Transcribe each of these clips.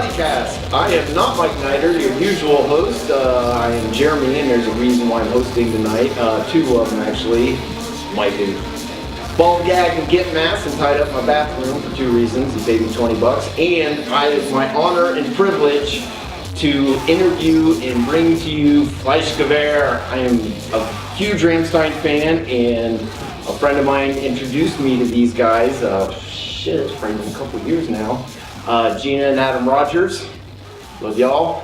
eCAST. I am not Mike Nider, your usual host. I am Jeremy, and there's a reason why I'm hosting tonight. Two of them, actually. Mike is ball gag and get mass and tied up in my bathroom for two reasons. He paid me $20. And it's my honor and privilege to interview and bring to you Fleischgewehr. I am a huge Rammstein fan, and a friend of mine introduced me to these guys. It's probably been a couple years now. Gina and Adam Rogers, love y'all.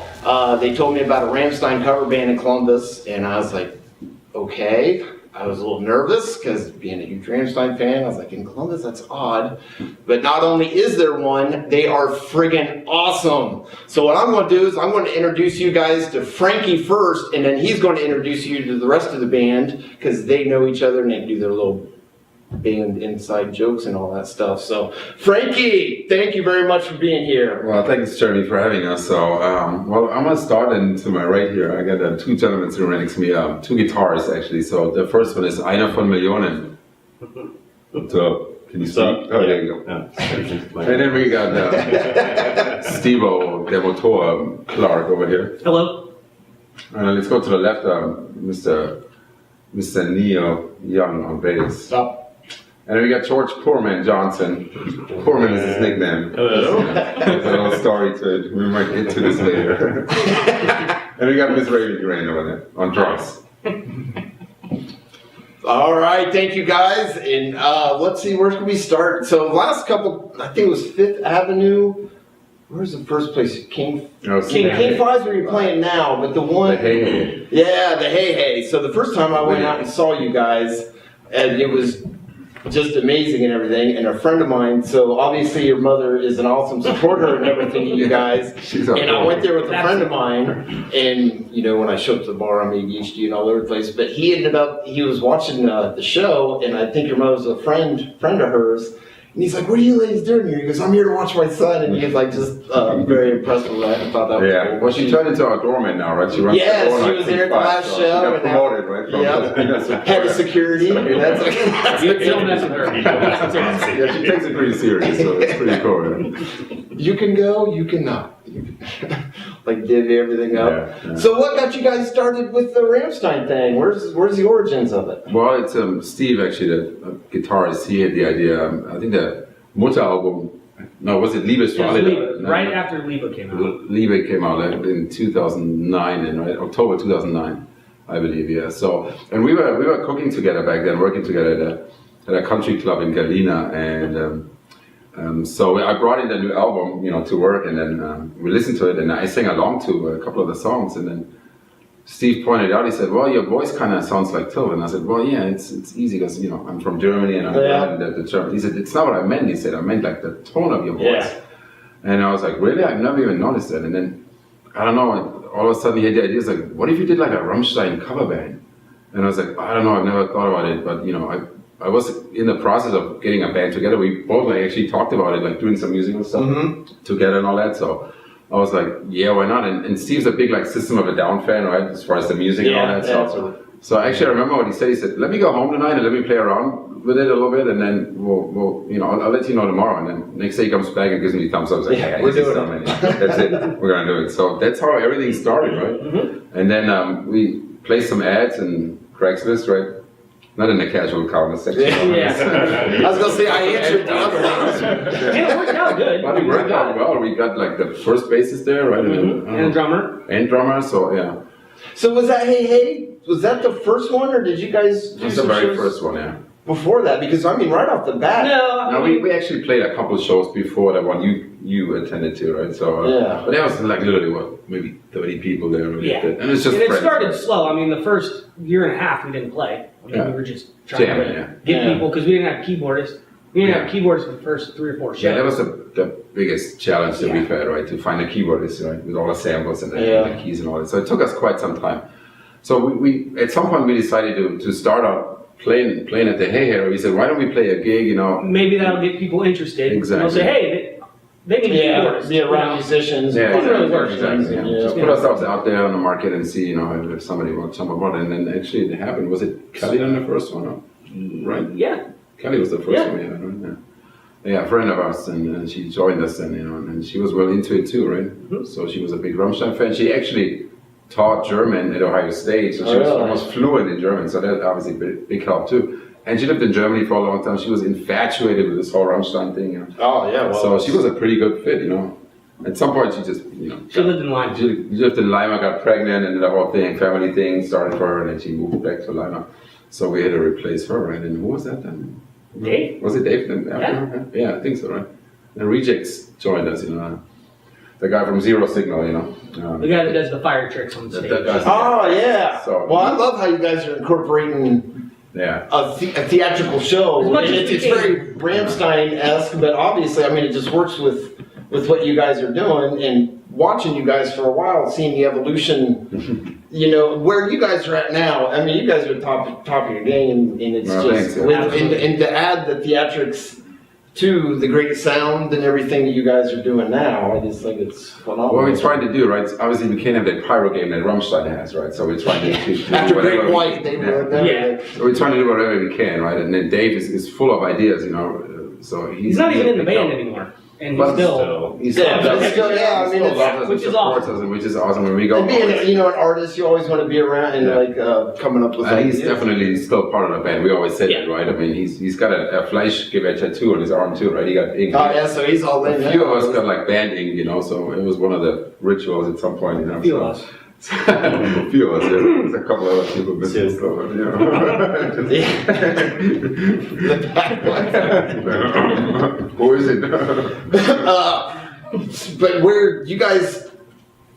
They told me about a Rammstein cover band in Columbus, and I was like, okay. I was a little nervous because being a huge Rammstein fan, I was like, in Columbus, that's odd. But not only is there one, they are friggin' awesome. So what I'm going to do is I'm going to introduce you guys to Frankie first, and then he's going to introduce you to the rest of the band because they know each other and they do their little band inside jokes and all that stuff. So, Frankie, thank you very much for being here. Well, thanks, Jeremy, for having us. So, well, I'm going to start, and to my right here, I got two gentlemen sitting right next to me, two guitars, actually. So, the first one is Einer von Millionen. So, can you see? Oh, there you go. And then we got Steve-O, der Motor, Clark, over here. Hello. And let's go to the left, Mr. Neil Young on bass. Stop. And then we got George Poorman Johnson. Poorman is his nickname. Hello. There's a little story to it. We might get to this later. And we got Miss Raven Grain over there on drums. All right, thank you guys. And let's see, where can we start? So last couple, I think it was 5th Avenue. Where's the first place? King 5's where you're playing now, but the one... The Hey Hey. Yeah, the Hey Hey. So the first time I went out and saw you guys, and it was just amazing and everything, and a friend of mine, so obviously your mother is an awesome supporter and everything to you guys, and I went there with a friend of mine, and you know, when I showed up to the bar, I'm ADHD and all over the place, but he was watching the show, and I think your mother's a friend of hers, and he's like, what are you ladies doing here? He goes, I'm here to watch my son, and he's like just very impressed with that. I thought that was cool. Well, she turned into our doorman now, right? She runs she was there at the last show. She got promoted, right? Head of security. You don't mess with her. Yeah, she takes it pretty serious, so it's pretty cool. Right? You can go, you cannot. Like divvy everything up. Yeah. So what got you guys started with the Rammstein thing? Where's the origins of it? Well, it's Steve, actually, the guitarist. He had the idea. I think the Mutter album. No, was it Liebe für alle? Liebe. Right after Liebe came out. Liebe came out in 2009, right? October 2009, I believe. Yeah. So, and we were cooking together back then, working together at a country club in Galena, and so I brought in the new album, to work, and then we listened to it, and I sang along to a couple of the songs, and then Steve pointed out, he said, well, your voice kind of sounds like Till, and I said, well, yeah, it's easy, because, I'm from Germany, and I'm learning the German. He said, it's not what I meant, he said, I meant like the tone of your voice. Yeah. And I was like, really? I've never even noticed that. And then, I don't know, all of a sudden he had the idea, like, what if you did like a Rammstein cover band? And I was like, I don't know, I've never thought about it, but, I was in the process of getting a band together. We both actually talked about it, like doing some musical stuff together and all that. So I was like, yeah, why not? And Steve's a big System of a Down fan, right? As far as the music and all that stuff. So actually, I remember what he said. He said, "Let me go home tonight and let me play around with it a little bit, and then we'll I'll let you know tomorrow." And then next day he comes back and gives me a thumbs up. I was like, "Yeah, we're doing it. That's it. We're gonna do it." So that's how everything started, right? And then we placed some ads in Craigslist, right? Not in the casual comment section. I was gonna say I answered the other ones. It worked out good. But it worked out well. We got like the first bassist there, right? And drummer. And drummer, so yeah. So was that Hey Hey? Was that the first one, or did you guys do That's some the very shows first one, yeah. before that? Because I mean, right off the bat. No, we actually played a couple of shows before that one you attended to, right? So but that was like literally maybe 30 people there. Really. Yeah. And it's just. And it friends, started right? slow. I mean, the first year and a half we didn't play. We were just trying to get people, because we didn't have keyboardists. We didn't have keyboards for the first 3 or 4 shows. Yeah, that was the biggest challenge that we've had, right? To find a keyboardist, right? With all the samples and the keys and all that. So it took us quite some time. So we at some point we decided to start out playing at the Hey Hey. We said, why don't we play a gig, Maybe that'll get people interested. Exactly. They'll say, hey, they need keyboardists. Be around musicians. Yeah, It really works. Exactly. So put ourselves out there on the market and see, if somebody wants something about it. And then actually it happened. Was it Kelly on the first one? Right? Yeah. Kelly was the first one we had, right? Yeah. Yeah, a friend of ours, and she joined us, and and she was well into it too, right? Mm-hmm. So she was a big Rammstein fan. She actually taught German at Ohio State, so she was almost fluent in German. So that obviously big help too. And she lived in Germany for a long time. She was infatuated with this whole Rammstein thing. Oh yeah, well, so she was a pretty good fit, At some point, she just, She lived in Lima. She lived in Lima, got pregnant, and the whole thing, family thing started for her, and then she moved back to Lima. So we had to replace her, right? And who was that then? Dave? Was it Dave then? Yeah. Yeah, I think so, right? And Rejects joined us, The guy from Zero Signal, The guy that does the fire tricks on stage. Oh yeah. So, well, I love how you guys are incorporating a theatrical show. As much And as it's we can. very Rammstein-esque, but obviously, I mean, it just works with what you guys are doing. And watching you guys for a while, seeing the evolution, where you guys are at now. I mean, you guys are top of your game, and it's Thanks, and to add the theatrics to the great sound and everything that you guys are doing now, I just think it's phenomenal. what we're trying to do, right? Obviously, we can't have that pyro game that Rammstein has, right? So we're trying to do After whatever Great White, they were everything. So we're trying to do whatever we can, right? And then Dave is full of ideas, So He's not even in the band anymore. And But he's I mean, which is awesome. Which is awesome when we go. And being, an artist, you always want to be around and coming up with He's ideas. definitely still part of the band. We always said that, Yeah. right? I mean, he's got a Fleischgewehr tattoo on his arm too, right? He got ink. Oh yeah, so he's all in. A few of us got like band ink, So it was one of the rituals at some point, A few of us. A few of us, yeah. There's a couple of other people missing stuff, The back one. Who is it? But where you guys,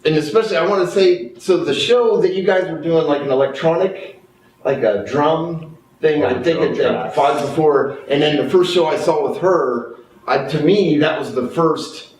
and especially I want to say, so the show that you guys were doing, like an electronic, like a drum thing, I think at Five Before, and then the first show I saw with her, to me that was the first,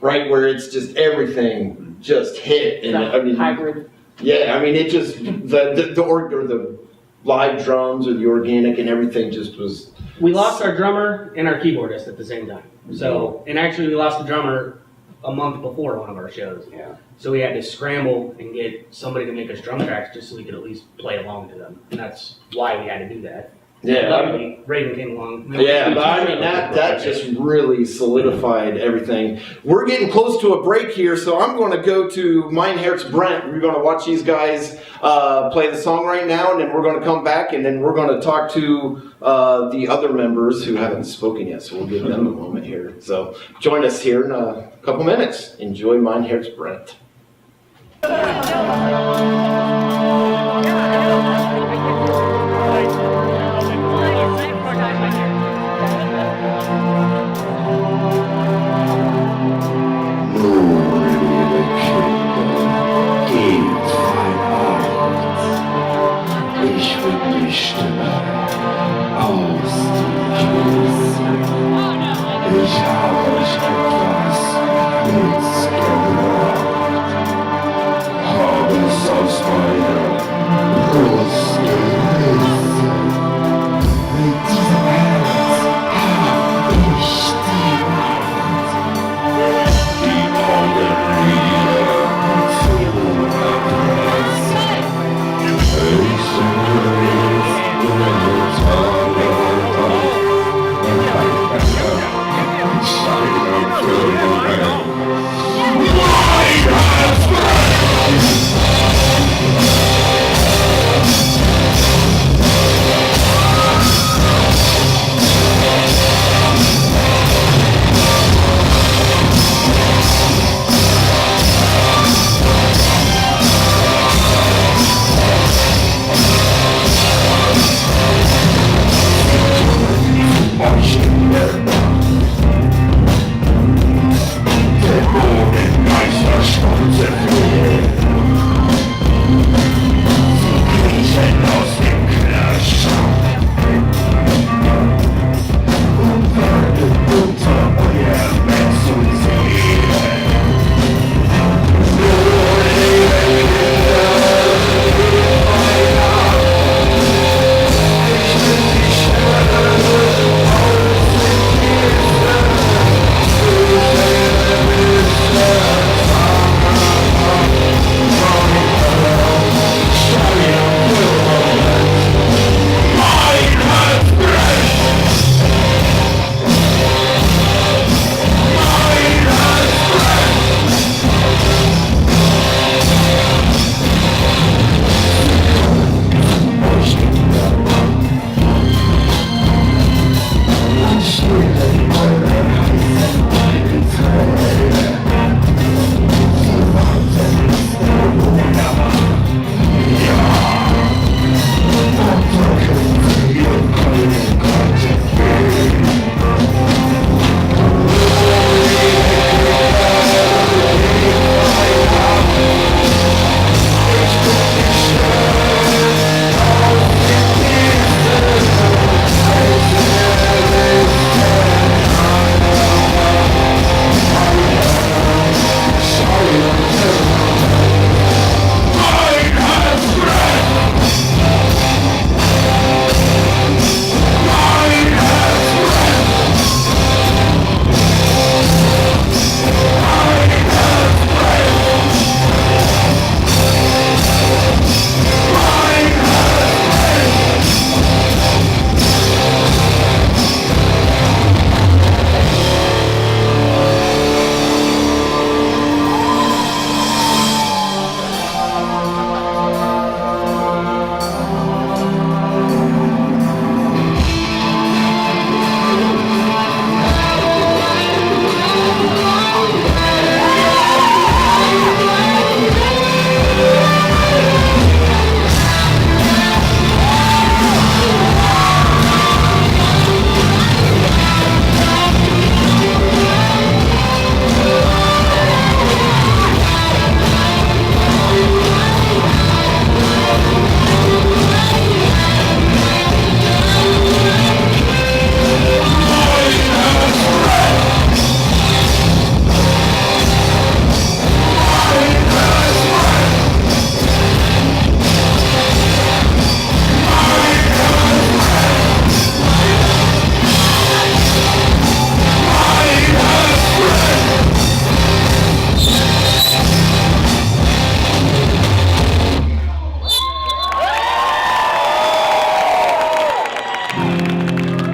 right, where it's just everything just hit, and I mean, hybrid. Yeah, I mean it just the live drums or the organic and everything just was. We lost our drummer and our keyboardist at the same time. So, and actually we lost the drummer a month before one of our shows. Yeah. So we had to scramble and get somebody to make us drum tracks just so we could at least play along to them. And that's why we had to do that. Yeah. Luckily, Raven came along. Yeah, but I mean that just really solidified everything. We're getting close to a break here, so I'm going to go to Mein Herz Brent. We're going to watch these guys play the song right now, and then we're going to come back, and then we're going to talk to the other members who haven't spoken yet. So we'll give them a moment here. So join us here in a couple minutes. Enjoy Mein Herz Brent. Ich bin die Stimme aus dem Kies. Ich habe euch etwas mitgebracht. Habe es aus meiner Brust gerissen.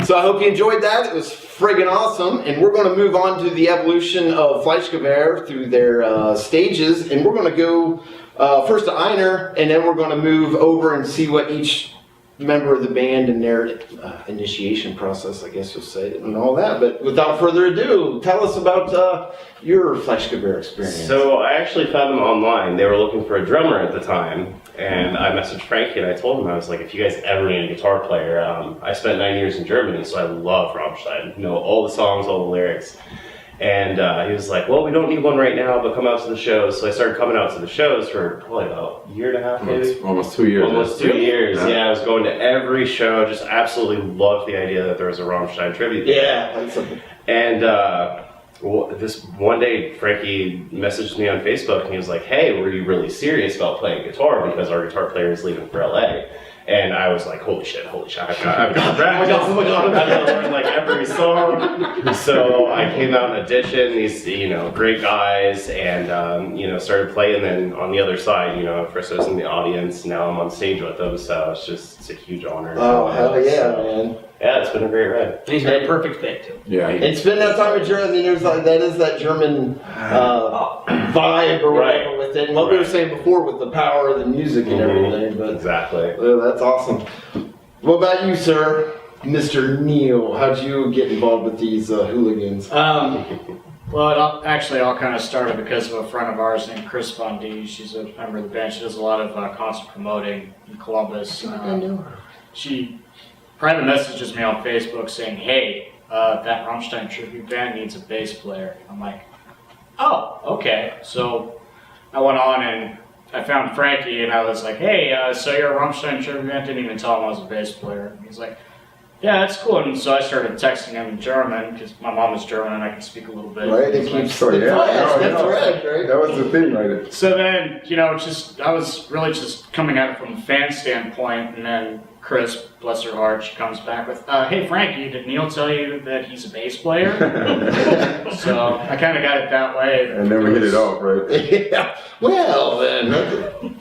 So I hope you enjoyed that. It was friggin' awesome. And we're going to move on to the evolution of Fleischgewehr through their stages. And we're going to go first to Einer, and then we're going to move over and see what each member of the band and their initiation process, I guess you'll say, and all that. But without further ado, tell us about your Fleischgewehr experience. So I actually found them online. They were looking for a drummer at the time, and I messaged Frankie and I told him, I was like, if you guys ever need a guitar player, I spent 9 years in Germany, so I love Rammstein, know all the songs, all the lyrics. And he was like, well, we don't need one right now, but come out to the shows. So I started coming out to the shows for probably about a year and a half, maybe? Almost 2 years. Almost 2 years, Yeah. yeah. I was going to every show, just absolutely loved the idea that there was a Rammstein tribute. Yeah, that's something. And this one day, Frankie messaged me on Facebook, and he was like, hey, were you really serious about playing guitar? Because our guitar player is leaving for LA. And I was like, holy shit, I've got practice. I've got to learn like every song. So I came out and auditioned, these, great guys, and, started playing. Then on the other side, first I was in the audience, now I'm on stage with them. So it's a huge honor. Oh, hell yeah, man. Yeah, it's been a great ride. And he's been a perfect fit too. Yeah. And spend that time in Germany, there's like, that is that German vibe or whatever Right. with it. And what we were saying before with the power of the music and everything. But Exactly. well, that's awesome. What about you, sir? Mr. Neil, how'd you get involved with these hooligans? Well, it all kind of started because of a friend of ours named Chris Bondi. She's a member of the band. She does a lot of concert promoting in Columbus. I know her. She private messages me on Facebook saying, hey, that Rammstein tribute band needs a bass player. I'm like, oh, okay. So I went on and I found Frankie and I was like, hey, so you're a Rammstein tribute band? Didn't even tell him I was a bass player. And he's like, yeah, that's cool. And so I started texting him in German because my mom is German and I can speak a little bit. Right, it keeps Oh, yeah. that's right. That was the thing, right? So then, I was really just coming at it from a fan standpoint, and then Chris, bless her heart, she comes back with, hey Frankie, did Neil tell you that he's a bass player? So I kind of got it that way. And then we hit it off, right? Yeah. Well, then.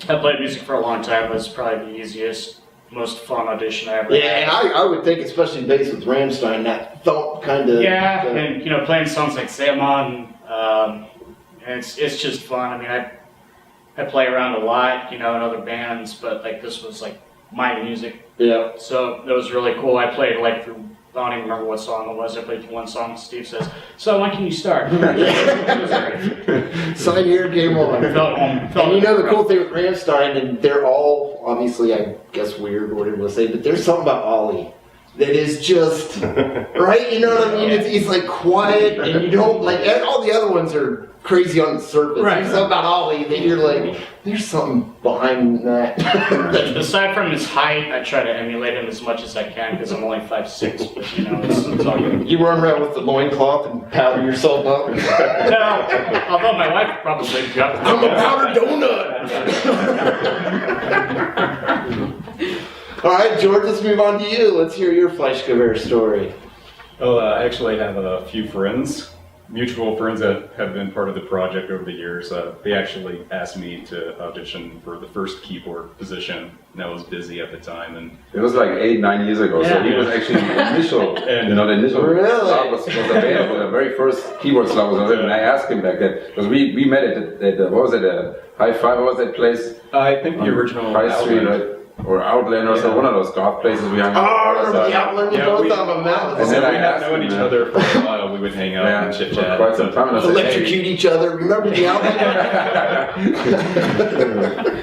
I played music for a long time, but it's probably the easiest, most fun audition I ever Yeah, had. and I would think, especially bass with Rammstein, that thump kind of. Yeah, and playing songs like Seemann, it's just fun. I mean, I play around a lot, in other bands, but like this was like my music. Yeah. So it was really cool. I played like through I don't even remember what song it was. I played one song. Steve says, "So when can you start?" Sign here, game on. And you know the cool thing with Rammstein, and they're all obviously, I guess, weird or whatever you want to say, but there's something about Ollie that is just right. You know what I mean? It's like quiet, and you don't like all the other ones are crazy on the surface. Right. There's something about Ollie that you're like, there's something behind that. Aside from his height, I try to emulate him as much as I can because I'm only 5'6", but you know, it's all good. You run around with the loincloth and powder yourself up. No, although my wife probably got I'm a powdered donut. All right, George, let's move on to you. Let's hear your Fleischgewehr story. Well, I actually have a few friends, mutual friends that have been part of the project over the years. They actually asked me to audition for the first keyboard position, and I was busy at the time. And It was like 8-9 years ago, so he was actually the initial, the initial Really? slot was available. The very first keyboard slot was available, and I asked him back then because we met at what was it, High Five? What was that place? I think the original High Street, Outland. right? Or Outland, or so one of those golf places we hung Oh, out. I remember the Outland. Yeah, Both we- of them out. And then we I had asked known him, each other for a while. We would hang out and chit for chat. quite some time. And I said, Electrocute each other. Remember the Outland?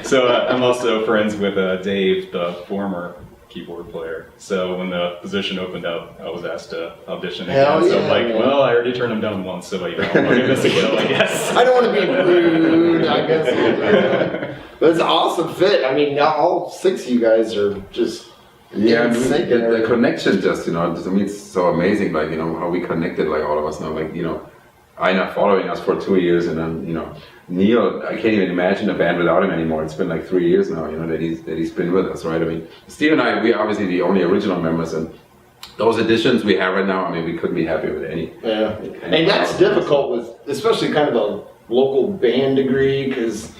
So I'm also friends with Dave, the former keyboard player. So when the position opened up, I was asked to audition Hell again. So yeah, I'm like, man. well, I already turned him down once, so I'll give this a go, I guess. I don't want to be rude, I guess. But it's an awesome fit. I mean, all 6 of you guys are just Yeah, I mean, sync and the everything. connection just, to me, it's so amazing, like, how we connected, like, all of us now, like, Aina following us for 2 years, and then, Neil, I can't even imagine a band without him anymore. It's been like 3 years now, that he's been with us, right? I mean, Steve and I, we are obviously the only original members, and those additions we have right now, I mean, we couldn't be happy with any. Yeah. And that's difficult with, especially kind of a local band degree, because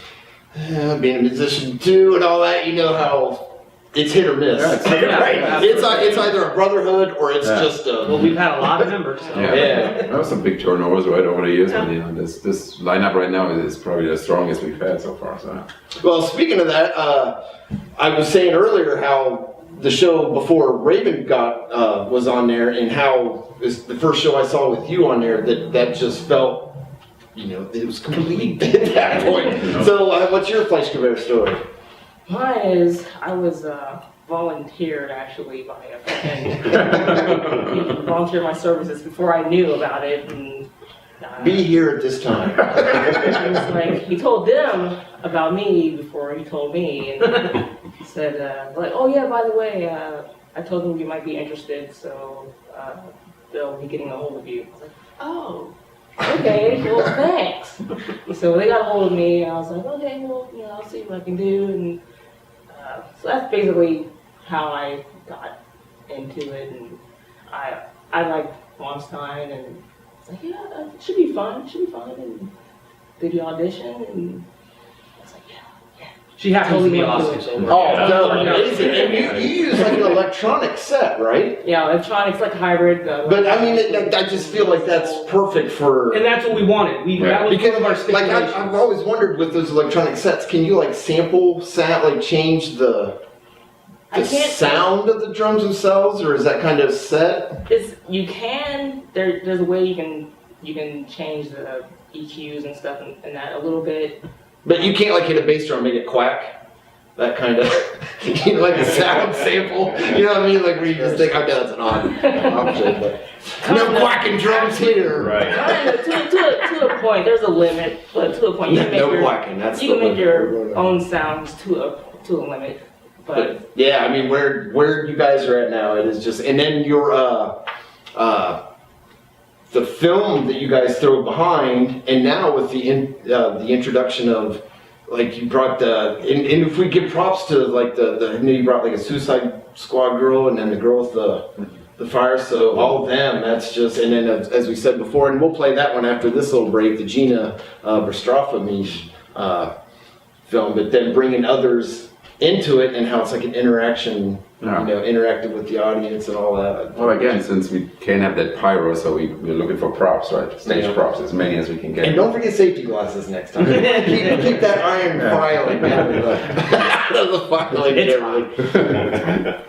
being a musician too and all that, you know how it's hit or miss. Yeah, it's- Right. It's either a brotherhood or it's just a. Well, we've had a lot of members. So. Yeah. There was some big turnovers right over the years, but this lineup right now is probably the strongest we've had so far. So Well, speaking of that, I was saying earlier how the show before Raven was on there, and how this, the first show I saw with you on there, that just felt, it was complete at that point. So, what's your Fleischgewehr story? Mine is, I was volunteered actually by a friend. He volunteered my services before I knew about it. And, Be here at this time. he was like, he told them about me before he told me. And he said, oh yeah, by the way, I told them you might be interested, so they'll be getting a hold of you. I was like, oh. Okay, well, thanks. So they got a hold of me, and I was like, okay, well, I'll see what I can do. And so that's basically how I got into it. And I like Rammstein, and it's like, yeah, it should be fun. And did the audition, and I was like, yeah. She happens to be awesome. Oh, no, amazing. And you use like an electronic set, right? Yeah, electronics, like hybrid. But I mean, I just feel like that's perfect for. And that's what we wanted. That was one of our stipulations. I've always wondered with those electronic sets, can you like sample sound, like change the sound of the drums themselves, or is that kind of set? You can. There's a way you can change the EQs and stuff and that a little bit. But you can't like hit a bass drum and make it quack. That kind of, like a sound sample. You know what I mean? Like where you just think, okay, that's an odd option, but no quacking drums here. Right. To a point, there's a limit, but to a point, you can make quacking. That's you the can make limit. your own sounds to a limit. But yeah, I mean, where you guys are at now, it is just, and then your the film that you guys throw behind, and now with the introduction of, like, you brought and if we give props to like I know you brought like a Suicide Squad girl, and then the girl with the fire, so all of them, that's just, and then as we said before, and we'll play that one after this little break, the Gina Verstrafa film, but then bringing others into it and how it's like an interaction, interactive with the audience and all that. well, again, since we can't have that pyro, so we're looking for props, right? Stage props, as many as we can get. And don't forget safety glasses next time. keep that iron filing out of the filing.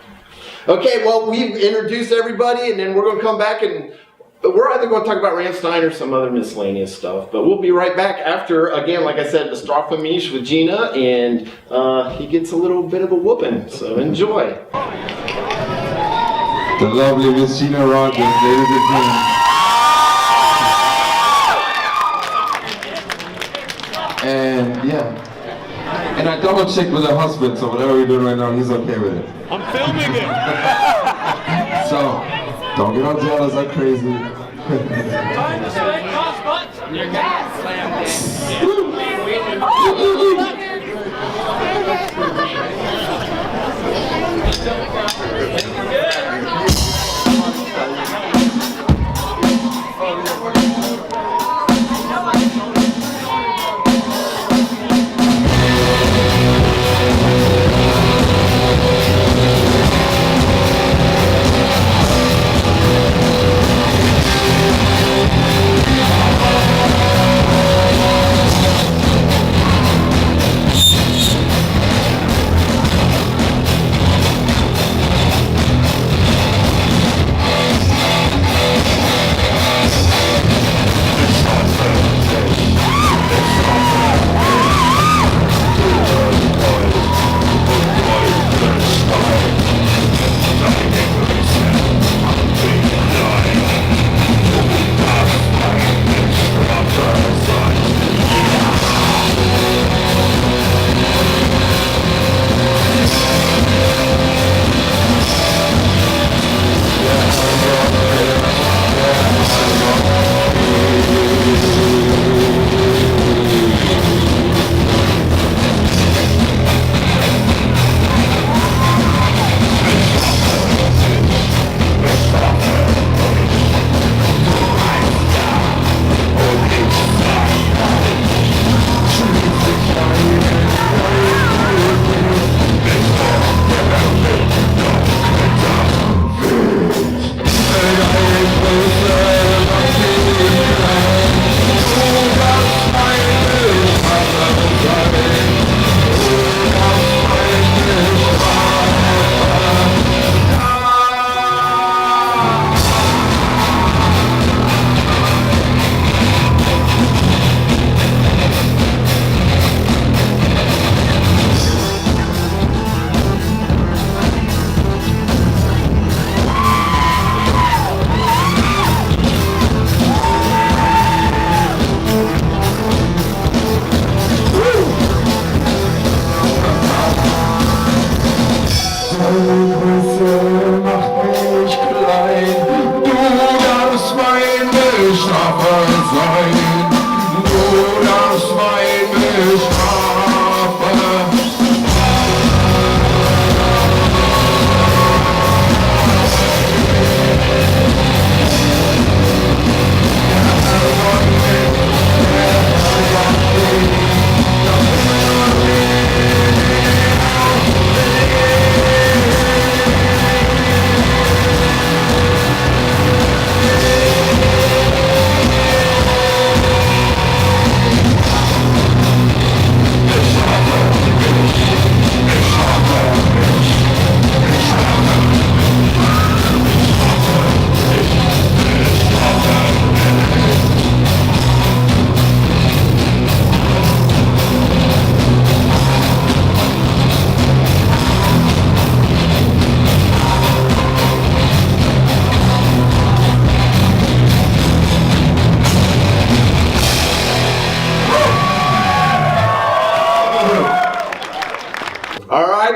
Okay, well, we've introduced everybody, and then we're going to come back and we're either going to talk about Rammstein or some other miscellaneous stuff. But we'll be right back after, again, like I said, the Strafamish with Gina, and he gets a little bit of a whooping. So enjoy. The lovely Miss Gina Rogers, ladies and gentlemen. And yeah. And I double checked with her husband, so whatever we're doing right now, he's okay with it. I'm filming it. So, don't get all jealous or crazy.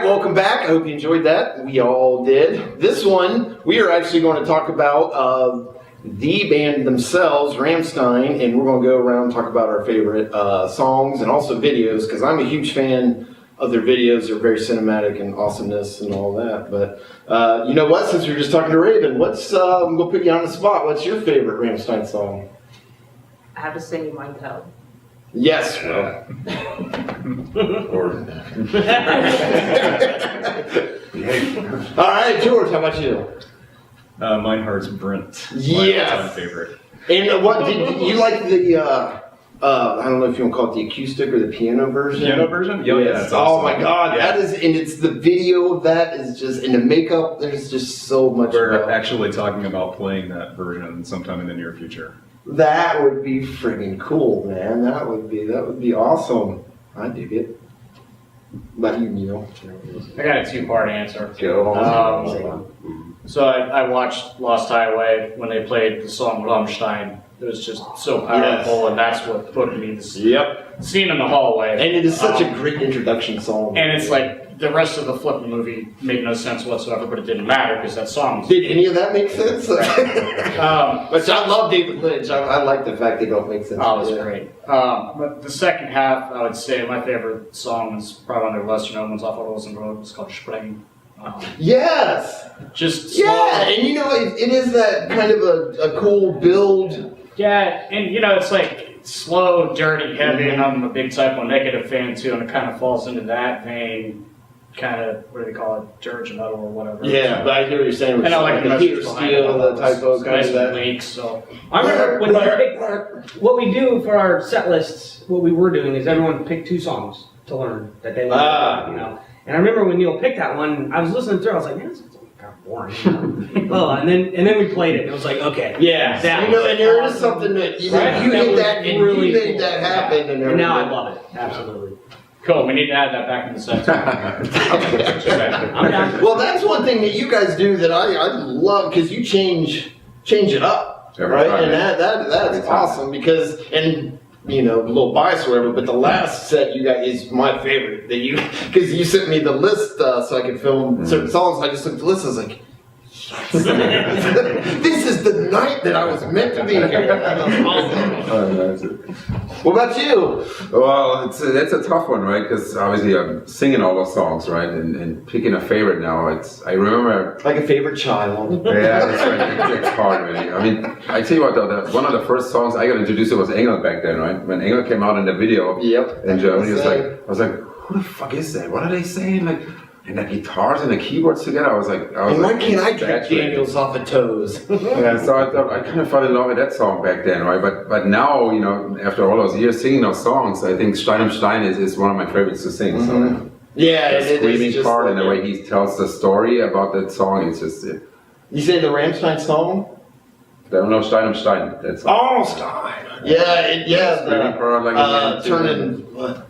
Welcome back. I hope you enjoyed that. We all did. This one, we are actually going to talk about the band themselves, Rammstein, and we're going to go around and talk about our favorite songs and also videos, because I'm a huge fan of their videos. They're very cinematic and awesomeness and all that. But you know what? Since we were just talking to Raven, I'm going to put you on the spot. What's your favorite Rammstein song? I have to say, Mein Kampf. Yes. Well. All right, George, how about you? Mine Heart's Brent. Yes. My favorite. And what did you like the I don't know if you want to call it the acoustic or the piano version. Piano version? Oh, yeah, that's Oh awesome. my God, Yeah. that is, and it's the video of that is just, and the makeup, there's just so much. We're about it. actually talking about playing that version sometime in the near future. That would be friggin' cool, man. That would be awesome. I dig it. But you know. I got a two-part answer. Go. So I watched Lost Highway when they played the song Rammstein. It was just so powerful, and that's what hooked me. This Yep. scene in the hallway. And it is such a great introduction song. And it's like the rest of the flipping movie made no sense whatsoever, but it didn't matter because that song. Did any of that make sense? Which I I love David Lynch. I like the fact they don't make sense. Oh, it was great. But the second half, I would say my favorite song is probably one of their lesser known ones off of Rosen Road. It's called Spring. Yes. Just Yeah, and you know, it is that kind of a cool build. Yeah, and you know, it's like slow, dirty, heavy, and I'm a big Type 1 Negative fan too, and it kind of falls into that vein, kind of, what do they call it, dirge metal or whatever. Yeah, but I hear what you're saying. With And I like the Peter message behind Steele, it. the typo It's kind nice of and that. leaks, so. I remember when you pick, what we do for our set lists, what we were doing is everyone picked 2 songs to learn that they wanted, you know. And I remember when Neil picked that one, I was listening through, I was like, man, this is kind of boring. You know? And then we played it, and it was like, okay. Yeah, that you know, was and there is awesome. something that you, Right? you That hit was that and really you made cool. that happen, And now I love it, absolutely. Cool, we need to add that back in the set. I'm down. Well, that's one thing that you guys do that I love because you change it up, Every right? time, And yeah. that's Every time. awesome because you know, a little biased or whatever, but the last set you got is my favorite that you because you sent me the list so I could film certain songs. I just looked at the list. I was like, yes. This is the night that I was meant to be here. That was awesome. That's it. What about you? Well, that's a tough one, right? Because obviously I'm singing all those songs, right? And picking a favorite now, I remember. Like a favorite child. Yeah, that's right. It's hard, really. I mean, I tell you what, though, one of the first songs I got introduced to was Engel back then, right? When Engel came out in the video Yep. in Germany, I was like, who the fuck is that? What are they saying? Like, and the guitars and the keyboards together. I was like, And why can't I drink that's right. Daniels off of toes? Yeah, so I thought I kind of fell in love with that song back then, right? But now, you know, after all those years singing those songs, I think Stein am Stein is one of my favorites to sing. So Yeah, the screaming just part and the like- way he tells the story about that song, it's just You say the Rammstein song? I don't know Stein am Stein. That's Oh, Stein. Yeah, Screaming part like a man. turning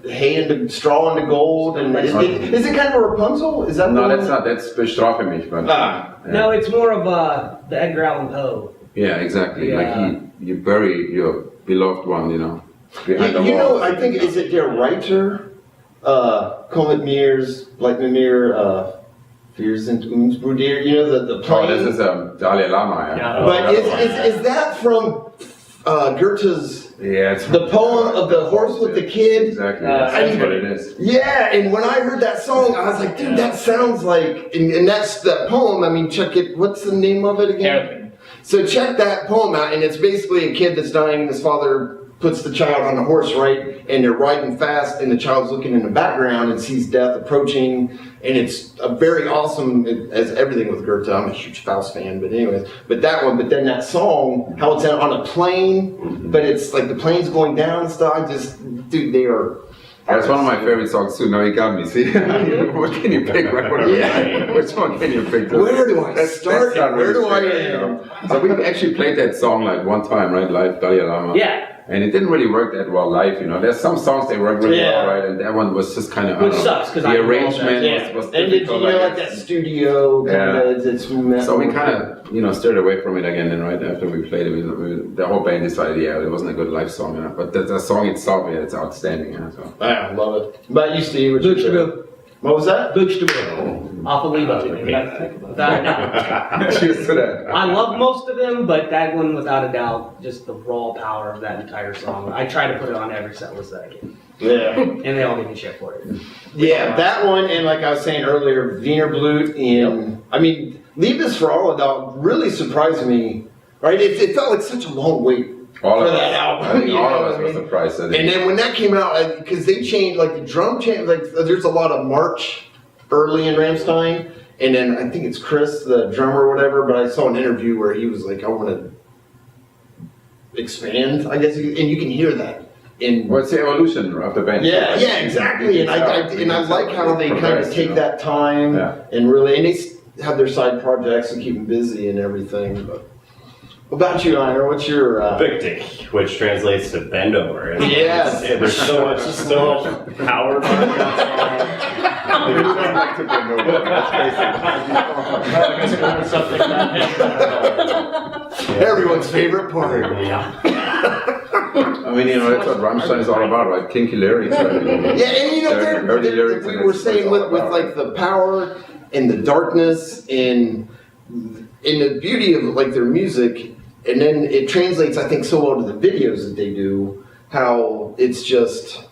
hay into straw into gold, and is it kind of a Rapunzel? Is that the No, one? that's not. That's Bestrafe mich. But, Ah. yeah. No, it's more of the Edgar Allan Poe. Yeah, exactly. Yeah. Like you bury your beloved one, you know, behind the You wall. know, I think is it their writer, Comet Mears, Black Mimir, Fears and Unsbruder. You know the Oh, plane. this is Dalai Lama. Yeah. But is that from Goethe's? Yeah, it's The poem of the horse with the kid? Exactly. Uh, That's what it is. Yeah, and when I heard that song, I was like, dude, that sounds like, and that's that poem. I mean, check it. What's the name of it again? Hairpin. So check that poem out, and it's basically a kid that's dying, and his father puts the child on the horse, right? And they're riding fast, and the child's looking in the background and sees death approaching, and it's a very awesome, as everything with Goethe. I'm a huge Faust fan, but anyways, but that one, but then that song, how it's on a plane, but it's like the plane's going down and stuff. I just, dude, they are. That's one of my favorite songs too. Now you got me. See, what can you pick? Right? Yeah. Which one can you pick? Where do I start? not Where do I fair, end? you know? So we actually played that song like one time, right? Live, Dalai Lama. Yeah. And it didn't really work that well live, you know. There's some songs they work really Yeah. well, right? And that one was just kind of, Which sucks, 'cause the I love arrangement that, was And did you difficult. know like like that studio kind of? It's so we kind of, you know, steered away from it again. And right after we played it, the whole band decided, yeah, it wasn't a good live song, you know. But the song itself, yeah, it's outstanding, you know. So. I love it. But you, Steve, what you say? Buxtehude. What was that? Buxtehude. Off of Lebo. Without a doubt. Cheers to that. I love most of them, but that one, without a doubt, just the raw power of that entire song. I try to put it on every set list that I can. Yeah. And they all give me shit for it. Yeah, that one, and like I was saying earlier, Wiener Blut, and I mean, Leave This for All Adult really surprised me, right? It felt like such a long wait All for of that us. album. I think you all know of what us I were mean? surprised at it. And then when that came out, because they changed, like the drum change, like there's a lot of march early in Rammstein, and then I think it's Chris, the drummer or whatever, but I saw an interview where he was like, I want to expand, I guess, and you can hear that. in What's the evolution of the band? yeah, exactly. And I like how they kind of take that time and really, and they have their side projects and keep them busy and everything. But what about you, Ira? What's your Big dick, which translates to bend over. And Yes. there's so much power behind that everyone's favorite part? I mean, you know, that's what Rammstein is all about, right? Kinky lyrics. Right? Yeah, and you know, we were saying with like the power and the darkness and the beauty of like their music, and then it translates, I think, so well to the videos that they do. How it's just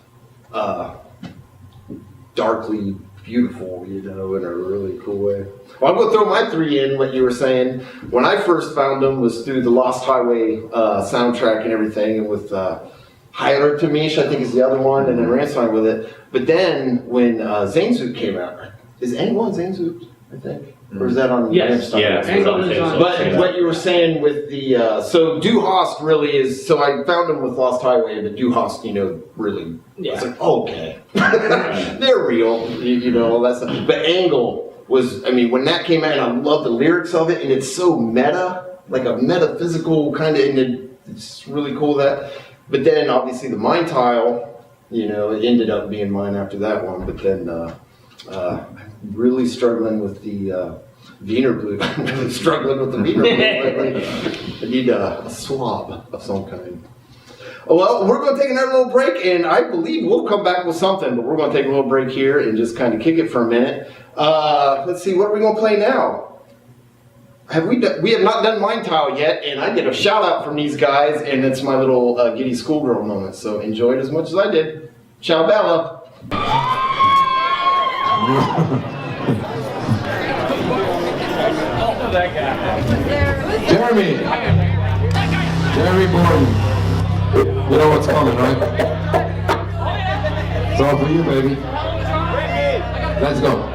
darkly beautiful, you know, in a really cool way. Well, I'm gonna throw my 3 in. What you were saying when I first found them was through the Lost Highway soundtrack and everything, and with Heiler Tamish, I think is the other one, and then Rammstein with it. But then when Zainzoot came out, is anyone Zainzoot? I think, or is that on Yes. Rammstein? Yeah, And on- But what you were saying with the so Du Hast really is, so I found him with Lost Highway, but Du Hast, you know, really, it's like, okay, they're real, you know, all that stuff. But Angle was, I mean, when that came out, I love the lyrics of it, and it's so meta, like a metaphysical kind of, and it's really cool that. But then obviously the Mind Tile, you know, it ended up being mine after that one, but then really struggling with the Wiener Blue. I'm really struggling with the Wiener Blue lately. I need a swab of some kind. Well, we're going to take another little break, and I believe we'll come back with something, but we're going to take a little break here and just kind of kick it for a minute. Let's see, what are we going to play now? We have not done Mind Tile yet, and I get a shout out from these guys, and it's my little giddy schoolgirl moment, so enjoy it as much as I did. Ciao, Bella. Jeremy Gordon. You know what's coming, right? It's all for you, baby. Let's go.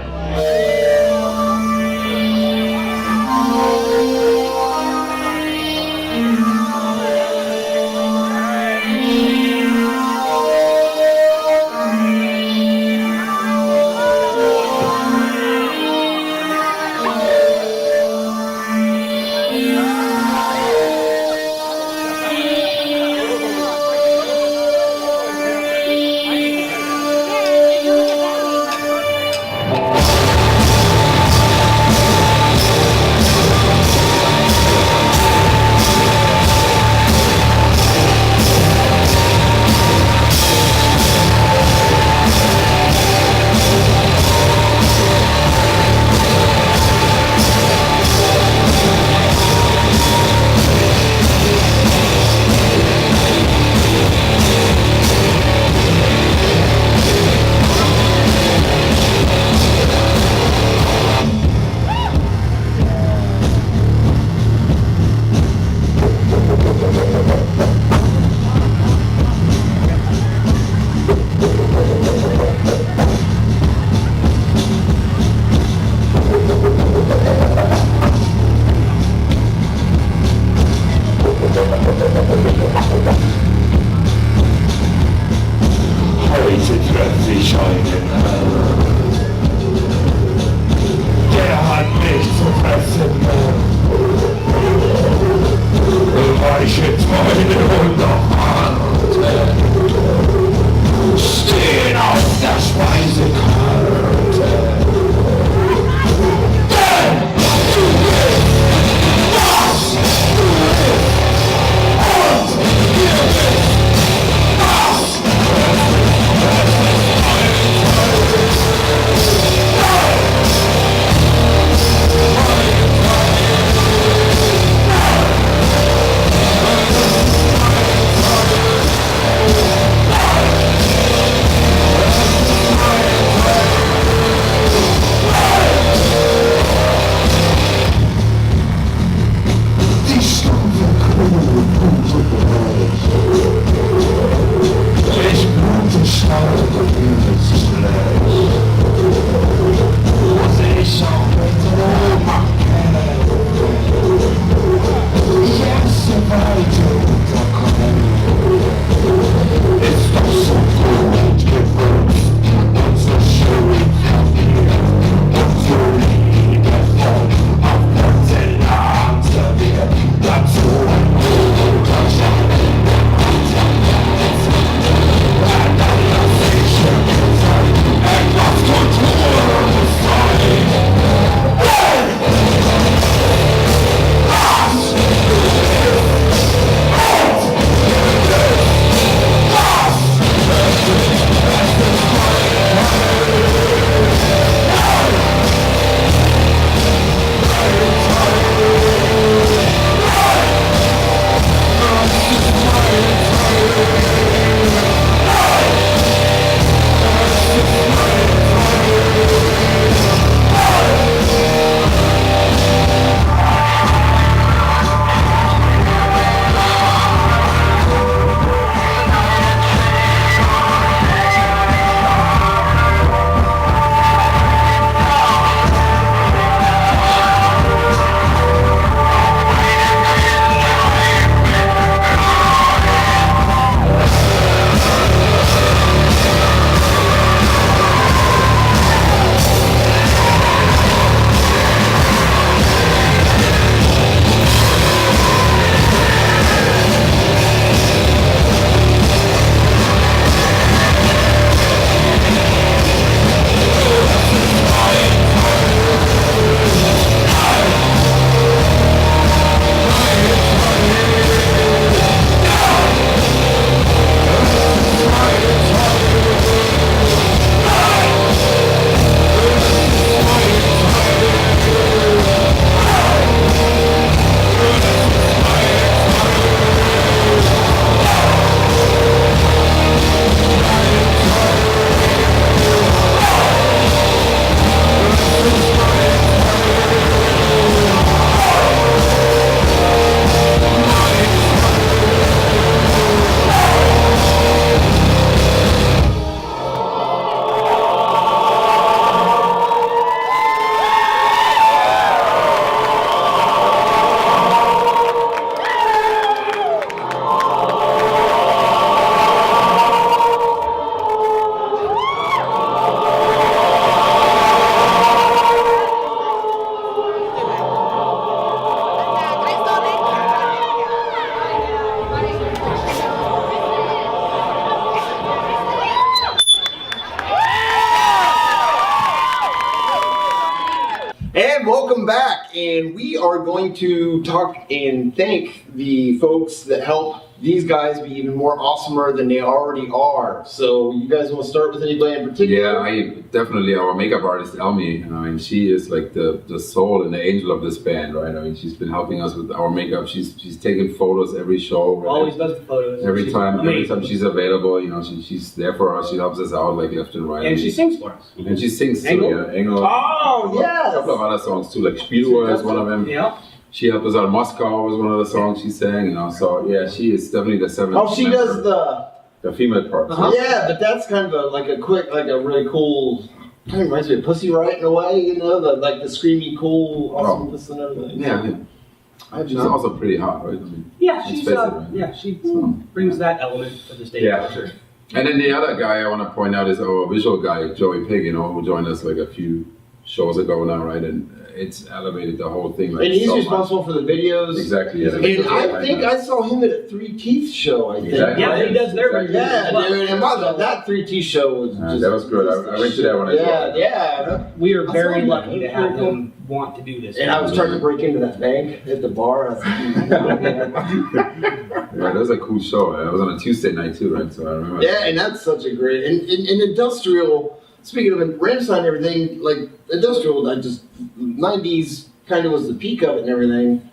and we are going to talk and thank the folks that help these guys be even more awesomer than they already are. So you guys want to start with anybody in particular? Yeah, definitely our makeup artist Elmi. I mean, she is like the soul and the angel of this band, right? I mean, she's been helping us with our makeup. She's taking photos every show. Right? Always does the photos. Every time she's available, you know, she's there for us. She helps us out like left and right. And she sings for us. And she sings too. Engel? Yeah, Engel. Oh, yes! A couple of other songs too, like Spielua is one of them. Yeah. She helped us out. Moscow was one of the songs she sang, you know. So yeah, she is definitely the seventh. Oh, she does the female part. Yeah, but that's kind of a really cool. Kind of reminds me of Pussy Riot in a way, you know, the screamy, cool, awesomeness and everything. Yeah. She's also pretty hot, right? I mean, Yeah, she So, brings that element to the stage. Yeah. For sure. And then the other guy I want to point out is our visual guy, Joey Pig, you know, who joined us like a few shows ago now, right? And it's elevated the whole thing. Like, And he's so responsible for the videos. Exactly. Yeah. And I think I saw him at a 3 Teeth show, I think. Exactly. Yeah, he does their Exactly. Yeah, videos. dude, and that 3 Teeth show was just... that was good. I went to that one as well. Yeah. We are very I saw lucky that. to have them want to do this. And I was trying to break into that bank at the bar. I was like, Yeah, that was a cool show. It was on a Tuesday night too, right? So I remember. yeah, and that's such a great... And industrial, speaking of Rammstein and everything, like industrial, 90s kind of was the peak of it and everything.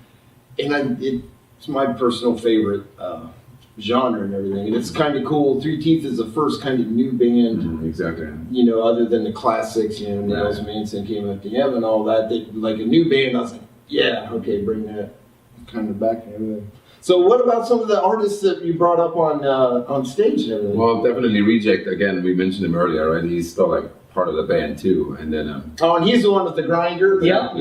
And it's my personal favorite genre and everything. And it's kind of cool. 3 Teeth is the first kind of new band, Exactly. you know, other than the classics, you know, Nails, Manson came up the M and all that. Like a new band, I was like, yeah, okay, bring that kind of back and everything. So what about some of the artists that you brought up on stage and everything? Well, definitely Reject. Again, we mentioned him earlier, right? He's still like part of the band too. And then oh, and he's the one with the grinder? Yeah.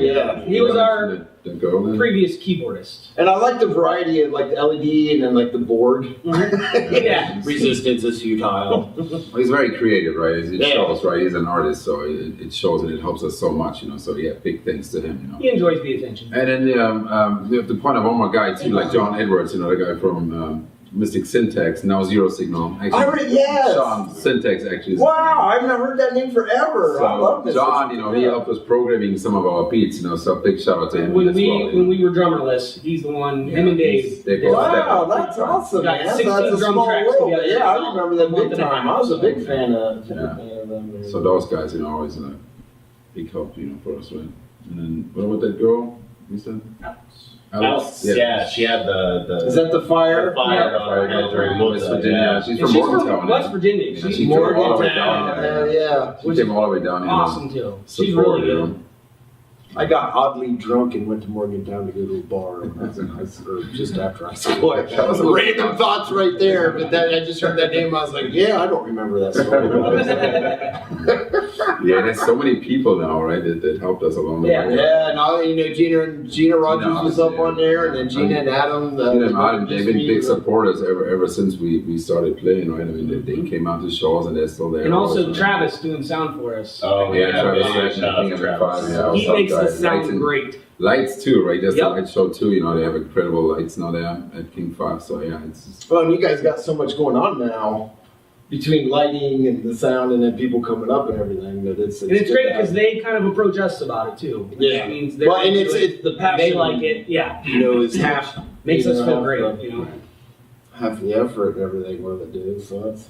He was our the girl then? previous keyboardist. And I like the variety of like the LED and then like the board. Yeah. Resistance is futile. Well, he's very creative, right? It Yeah. shows, right? He's an artist, so it shows and it helps us so much, you know. So yeah, big thanks to him, you know. He enjoys the attention. And then we have to point out one more guy too, like John Edwards, you know, the guy from Mystic Syntax, now Zero Signal. Actually, Yes. John Syntax actually. Is Wow, I've not heard that name forever. I love So this. John, you know, he helped us programming some of our beats, you know. So big shout out to him When as well. you when know. we were drummerless, he's the one. Him and Dave. They both Wow, that's awesome, Got man. That's 16 a drum small tracks world. together. Yeah, I remember that Month big and a time. half. I was a big fan of Yeah. them. So those guys, you know, always a big help, you know, for us, right? And then what about that girl? You said? Alice, yeah, she had the Is that the fire? fire Yeah. on her head during West Woodstock. Virginia. Yeah. She's And from she's Morgantown. from West Virginia. Yeah, She's she came all the way Morgantown. down. Yeah. She came all the way down here. awesome too. She's Support, really you good. know. I got oddly drunk and went to Morgantown to go to a bar. Or just after I saw it. That was random thoughts right there. But then I just heard that name. I was like, yeah, I don't remember that story. Yeah, there's so many people now, right, that helped us along the way. Yeah, now you know Gina Rogers was up on there, and then Gina and Adam. Gina and Adam, they've been big supporters ever since we started playing, right? I mean, they came out to shows and they're still there. And also right? Travis doing sound for us. Oh Yeah, yeah, Travis big Session, shout out King to of the Travis. Five, yeah, He awesome makes guy. the Lights sound and- great. Lights too, right? That's Yep. the light show too. You know, they have incredible lights now there at King 5. So yeah, it's just, Well, and you guys got so much going on now between lighting and the sound, and then people coming up and everything. That it's And it's good great to because have. they kind of approach us about it too. Which Yeah. means they're Well, and into it's the passion. They like it. Yeah. You know, it's half Makes you us know, feel half great. the- You know. half the effort and everything with it, dude. So it's.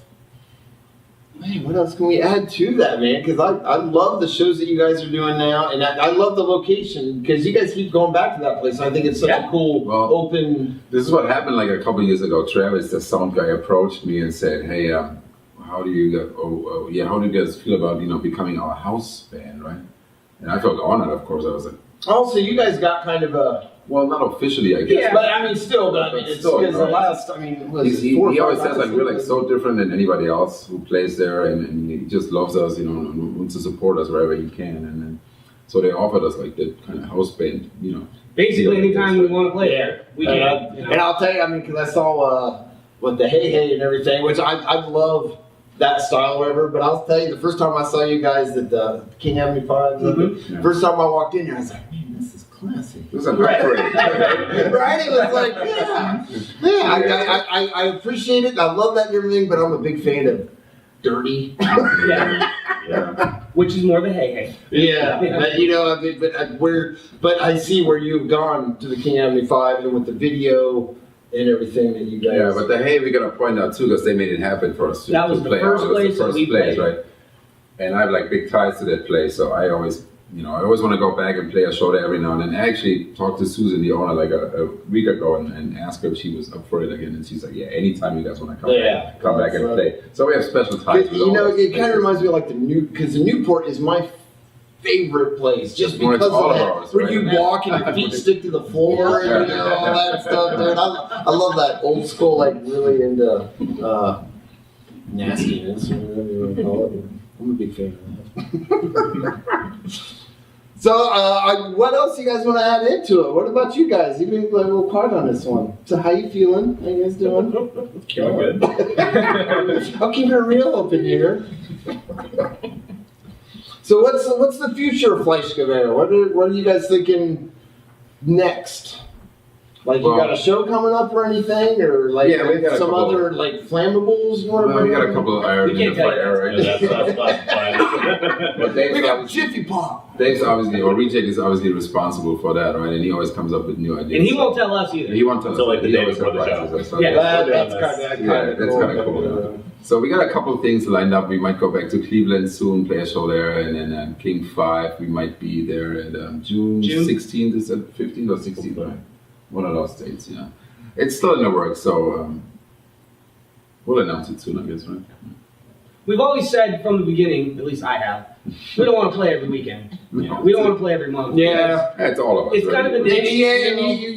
Man, what else can we add to that, man? Because I love the shows that you guys are doing now, and I love the location because you guys keep going back to that place. I think it's such a cool, Well, open. this is what happened like a couple years ago. Travis, the sound guy, approached me and said, "Hey, how do you guys? How do you guys feel about becoming our house band, right?" And I felt honored, of course. I was like, Also, you guys got kind of a. "Well, not officially, I guess." Yeah. But I mean, still, but I mean, it's Still, because the right. last. I mean, was He, it 4 or he 5 always says nights? like we're like so different than anybody else who plays there, and he just loves us, you know, and wants to support us wherever he can. And then so they offered us like that kind of house band, you know. Basically, anytime we want to play there, we And can. I- And I'll tell you, I mean, because I saw with the Hey Hey and everything, which I love that style, whatever. But I'll tell you, the first time I saw you guys at the King Avenue 5, Yeah. first time I walked in here, I was like, man, this is classic. It was a night parade. Right? It was like, yeah. I appreciate it. I love that and everything, but I'm a big fan of dirty. Yeah. Yeah. Which is more the hey. Yeah, you know, but I see where you've gone to the King Avenue 5 and with the video and everything that you guys. Yeah, but the hay we gotta point out too, because they made it happen for us. That was the first place that we played. right? And I have like big ties to that place, so I always want to go back and play a show there every now and then. I actually talked to Susan, the owner, like a week ago, and asked her if she was up for it again, and she's like, "Yeah, anytime you guys want to come back and play." So we have special ties. You know, it kind of reminds me of like because the Newport is my favorite place, just Well, because it's all of that. of ours, Where right? you walk and your feet stick to the floor and all that stuff, dude. I love that old school, like really into nastiness or whatever you want to call it. I'm a big fan of that. So, what else you guys want to add into it? What about you guys? You've been a little quiet on this one. So, how you feeling? How you guys doing? Doing good. I'll keep it real up in here. So, what's the future of Fleischgewehr? What are you guys thinking next? Like, you got a show coming up or anything, or like Yeah, we got some a couple. other like flammables you want to Well, bring? we got a couple of irons in the fire, right? But We got Jiffy Pop. Dave's obviously, or Reject is obviously responsible for that, right? And he always comes up with new ideas. And he won't tell us either. He won't tell us. Until, like, the He day always before the surprises show. us, so Yeah. That's kind of cool. Yeah. So we got a couple of things lined up. We might go back to Cleveland soon, play a show there, and then King 5. We might be there at June 16th. Is it 15th or 16th? Right? One of those dates. Yeah, it's still in the works, so we'll announce it soon, I guess, right? We've always said from the beginning, at least I have, we don't want to play every weekend. We don't want to play every month. Yeah. It's all of us. It's kind of a And,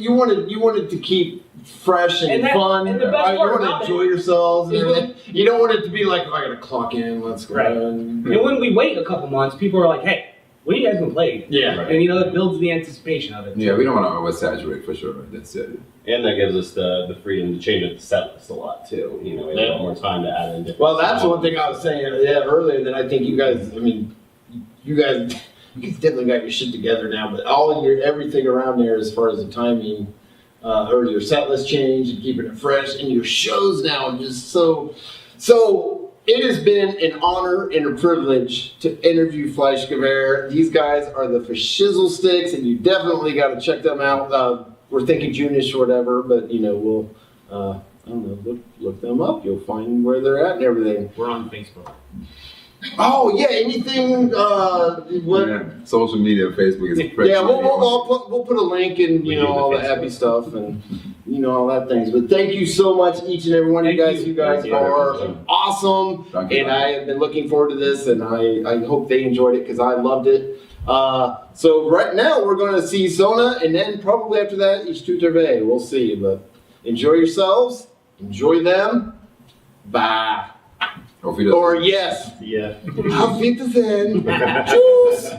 you wanted to keep fresh and And fun. and the best you part want to about enjoy it yourselves. is And you don't want it to be like, I gotta clock in. Let's go. Right. And when we wait a couple months, people are like, "Hey, when are you guys gonna play?" Yeah. And it builds the anticipation of it. Yeah, we don't want to oversaturate for sure. Right? That's it. And that gives us the freedom to change up the set list a lot too. We have a lot more time to add in different. Well, that's one thing I was saying earlier that I think you guys definitely got your shit together now. But everything around there, as far as the timing, or your set list change and keeping it fresh, and your shows now are just so. It has been an honor and a privilege to interview Fleischgewehr. These guys are the Fashizzle Sticks, and you definitely got to check them out. We're thinking June-ish or whatever, but we'll I don't know, look them up. You'll find where they're at and everything. We're on Facebook. Oh yeah, anything? Social media, Facebook is fresh. Yeah, we'll put a link and We do all the the Facebook. happy stuff and all that things. But thank you so much, each and every one of you guys. You guys Thank you. are awesome, Thank you. and I have been looking forward to this, and I hope they enjoyed it because I loved it. So right now we're going to see Sona, and then probably after that, Ich tue weh. We'll see, but enjoy yourselves, enjoy them. Bye. Auf Wiedersehen. Or yes. Yeah. Auf Wiedersehen. Tschüss.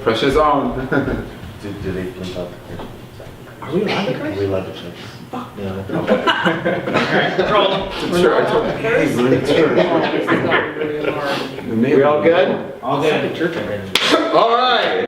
pressure's on. Do they blink out the curtain? Are we allowed to Are curse? we allowed to check? Yeah. We all good? All good at church already. All right.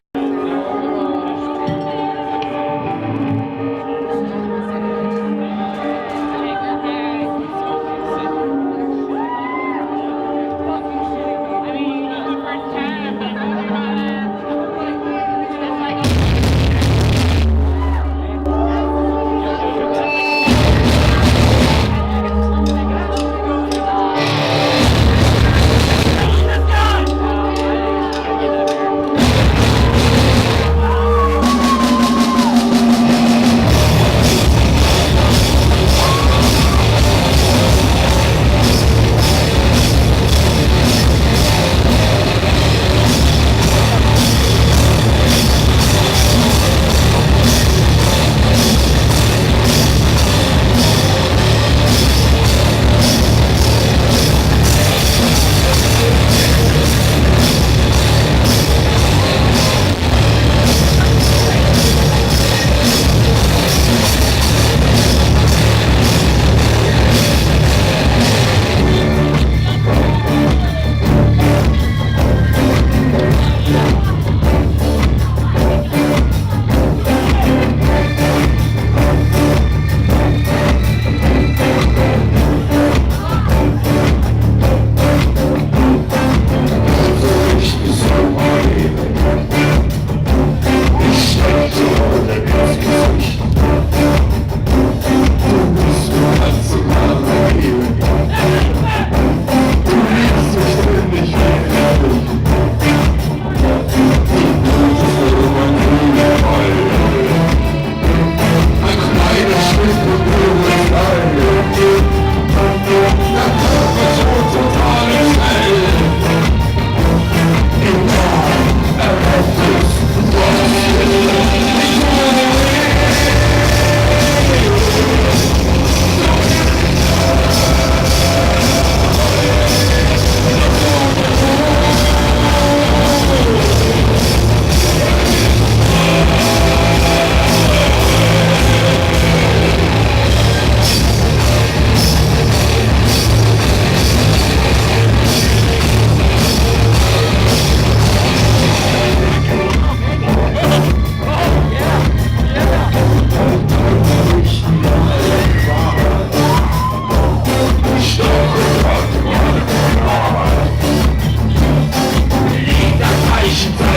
Nation.